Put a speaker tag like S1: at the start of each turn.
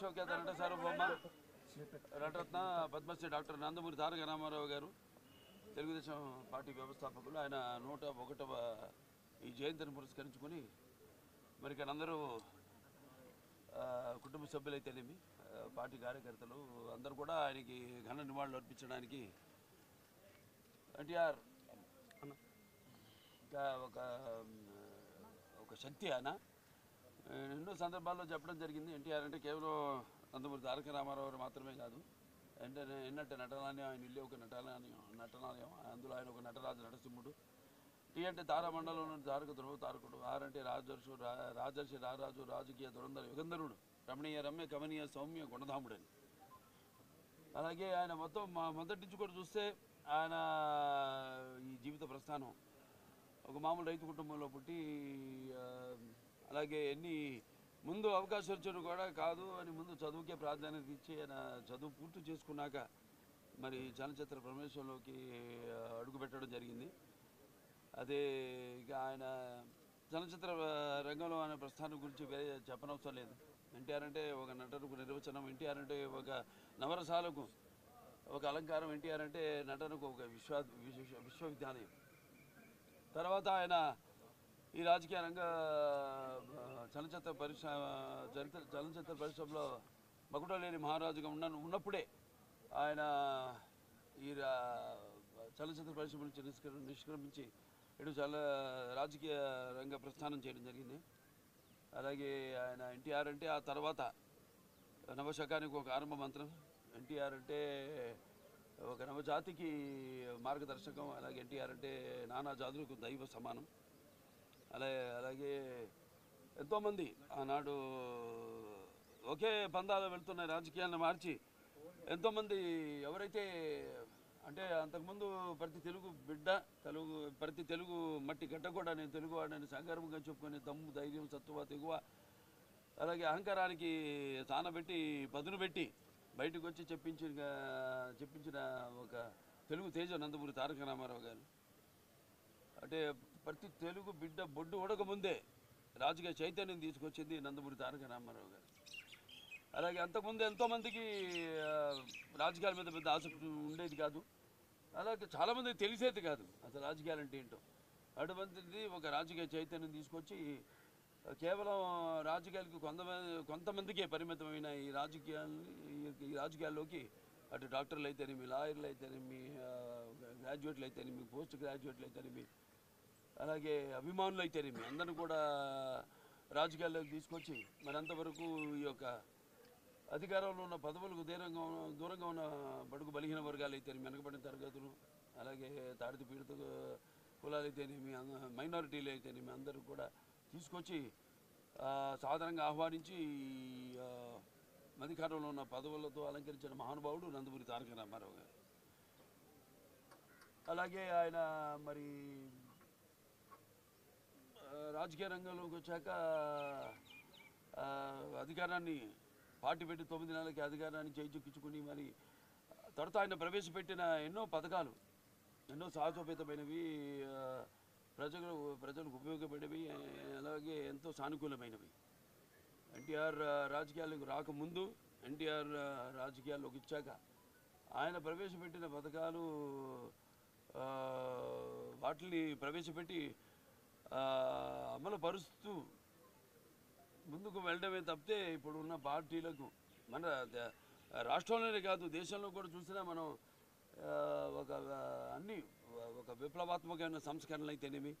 S1: విశ్వఖ్యాత నట సార్వభౌమ నటరత్న పద్మశ్రీ డాక్టర్ నందమూరి తారక రామారావు గారు తెలుగుదేశం పార్టీ వ్యవస్థాపకులు. ఆయన 101వ ఈ జయంతిని పురస్కరించుకొని మరి ఇక్కడ అందరూ కుటుంబ సభ్యులైతేనేమి పార్టీ కార్యకర్తలు అందరూ కూడా ఆయనకి ఘన నివాళులు అర్పించడానికి ఎన్టీఆర్ ఒక శక్తి ఆయన ఎన్నో సందర్భాల్లో చెప్పడం జరిగింది. ఎన్టీఆర్ అంటే కేవలం నందమూరి తారక రామారావు మాత్రమే కాదు, ఎన్నట్టు నటనాలయం, ఆయన ఇల్లు ఒక నటనాలయం, అందులో ఆయన ఒక నటరాజు నటసింహుడు. టీ అంటే తారామండలంలో తారక ధ్రువ తారకుడు, ఆర్ అంటే రాజర్షి రారాజు రాజకీయ దురంధర యుగంధరుడు, రమణీయ రమ్య కమనీయ సౌమ్య గుణధాముడని. అలాగే ఆయన మొత్తం మొదటి నుంచి కూడా చూస్తే ఆయన ఈ జీవిత ప్రస్థానం ఒక మామూలు రైతు కుటుంబంలో పుట్టి, అలాగే ఎన్ని ముందు అవకాశం వచ్చాడు కూడా కాదు అని ముందు చదువుకే ప్రాధాన్యత ఇచ్చి ఆయన చదువు పూర్తి చేసుకున్నాక మరి చలనచిత్ర ప్రవేశంలోకి అడుగుపెట్టడం జరిగింది. అదే ఇక ఆయన చలనచిత్ర రంగంలో ఆయన ప్రస్థానం గురించి వేరే చెప్పనవసరం లేదు. ఎన్టీఆర్ అంటే ఒక నటనకు నిర్వచనం, ఎన్టీఆర్ అంటే ఒక నవరసాలకు ఒక అలంకారం, ఎన్టీఆర్ అంటే నటనకు ఒక విశ్వవిద్యాలయం. తర్వాత ఆయన ఈ రాజకీయ రంగ చలనచిత్ర పరిశ్రమలో మకుటలేని మహారాజుగా ఉన్నప్పుడే ఆయన ఈ చలనచిత్ర పరిశ్రమ నుంచి నిష్క్రమించి ఇటు రాజకీయ రంగ ప్రస్థానం చేయడం జరిగింది. అలాగే ఆయన ఎన్టీఆర్ అంటే ఆ తర్వాత నవశకానికి ఒక ఆరంభ మంత్రం, ఎన్టీఆర్ అంటే ఒక నవజాతికి మార్గదర్శకం, అలాగే ఎన్టీఆర్ అంటే నానా జాతులకు దైవ సమానం. అలాగే ఎంతోమంది ఆనాడు ఒకే పందాలు వెళ్తున్న రాజకీయాలను మార్చి ఎంతోమంది ఎవరైతే అంటే అంతకుముందు ప్రతి తెలుగు మట్టి గడ్డ కూడా నేను తెలుగువాడని సంగర్వంగా చెప్పుకొని దమ్ము ధైర్యం సత్తువ తెగువ అలాగే అహంకారానికి తానబెట్టి పదును పెట్టి బయటకు వచ్చి చెప్పించిన ఒక తెలుగు తేజ నందమూరి తారక రామారావు గారు. అంటే ప్రతి తెలుగు బిడ్డ బొడ్డు ఉడకముందే రాజకీయ చైతన్యం తీసుకొచ్చింది నందమూరి తారక రామారావు గారు. అలాగే అంతకుముందు ఎంతోమందికి రాజకీయాల మీద పెద్ద ఆసక్తి ఉండేది కాదు, అలాగే చాలామందికి తెలిసేది కాదు అసలు రాజకీయాలు అంటే ఏంటో. అటువంటిది ఒక రాజకీయ చైతన్యం తీసుకొచ్చి కేవలం రాజకీయాలకు కొంతమందికే పరిమితమైన ఈ రాజకీయాల్లోకి అటు డాక్టర్లు అయితేనేమి, లాయర్లు అయితేనేమి, గ్రాడ్యుయేట్లు అయితేనేమి, పోస్ట్ గ్రాడ్యుయేట్లు అయితేనేమి, అలాగే అభిమానులు అయితేనేమి అందరూ కూడా రాజకీయాల్లోకి తీసుకొచ్చి మరి అంతవరకు ఈ యొక్క అధికారంలో ఉన్న పదవులకు దూరంగా ఉన్న బడుగు బలహీన వర్గాలు అయితేనేమి, వెనకబడిన తరగతులు, అలాగే తాడిత పీడిత కులాలు అయితేనేమి, మైనారిటీలు అయితేనేమి అందరూ కూడా తీసుకొచ్చి సాధారణంగా ఆహ్వానించి అధికారంలో ఉన్న పదవులతో అలంకరించిన మహానుభావుడు నందమూరి తారక రామారావు గారు. అలాగే ఆయన మరి రాజకీయ రంగంలోకి వచ్చాక అధికారాన్ని పార్టీ పెట్టి 9 నెలలకి అధికారాన్ని చేజిక్కించుకుని మరి తర్వాత ఆయన ప్రవేశపెట్టిన ఎన్నో పథకాలు ఎన్నో సాహసోపేతమైనవి, ప్రజలకు ఉపయోగపడేవి, అలాగే ఎంతో సానుకూలమైనవి. ఎన్టీఆర్ రాజకీయాలకు రాకముందు, ఎన్టీఆర్ రాజకీయాల్లోకి ఇచ్చాక ఆయన ప్రవేశపెట్టిన పథకాలు వాటిని ప్రవేశపెట్టి అమలు పరుస్తూ ముందుకు వెళ్ళడమే తప్పితే ఇప్పుడున్న పార్టీలకు మన రాష్ట్రంలోనే కాదు దేశంలో కూడా చూసినా మనం ఒక విప్లవాత్మకమైన సంస్కరణలు అయితేనేమి,